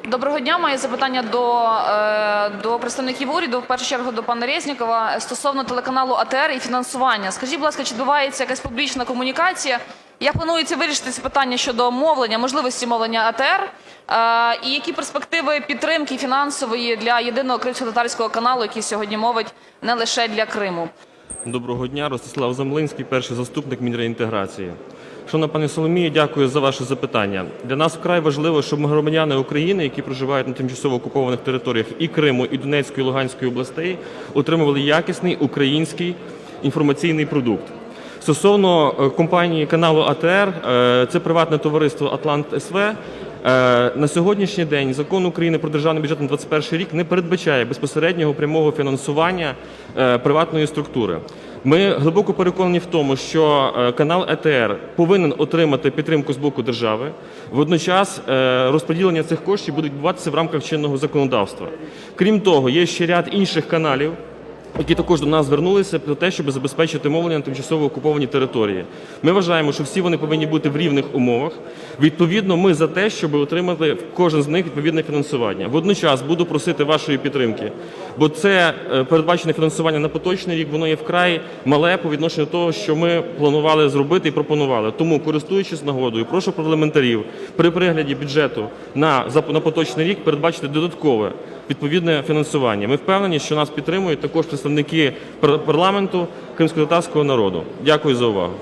Доброго дня. Маю запитання до представників уряду, в першу чергу до пана Резнікова, стосовно телеканалу АТR і фінансування. Скажіть, будь ласка, чи відбувається якась публічна комунікація? Як планується вирішити це питання щодо мовлення, можливості мовлення АТR? І які перспективи підтримки фінансової для єдиного кримськотатарського каналу, який сьогодні мовить не лише для Криму? Доброго дня. Ростислав Замлинський, перший заступник Мінреінтеграції. Шановна пані Соломія, дякую за ваше запитання. Для нас вкрай важливо, щоб громадяни України, які проживають на тимчасово окупованих територіях і Криму, і Донецької, і Луганської областей, отримували якісний український інформаційний продукт. Стосовно компанії каналу АТР, це приватне товариство «Атлант СВ». На сьогоднішній день Закон України про державний бюджет на 2021 рік не передбачає безпосереднього прямого фінансування приватної структури. Ми глибоко переконані в тому, що канал АТР повинен отримати підтримку з боку держави. Водночас розподілення цих коштів буде відбуватися в рамках чинного законодавства. Крім того, є ще ряд інших каналів, які також до нас звернулися про те, щоб забезпечити мовлення на тимчасово окупованій території. Ми вважаємо, що всі вони повинні бути в рівних умовах. Відповідно, ми за те, щоб отримати кожен з них відповідне фінансування. Водночас буду просити вашої підтримки, бо це передбачене фінансування на поточний рік, воно є вкрай мале по відношенню до того, що ми планували зробити і пропонували. Тому, користуючись нагодою, прошу парламентарів при перегляді бюджету на поточний рік передбачити додаткове відповідне фінансування. Ми впевнені, що нас підтримують також представники парламенту кримськотатарського народу. Дякую за увагу.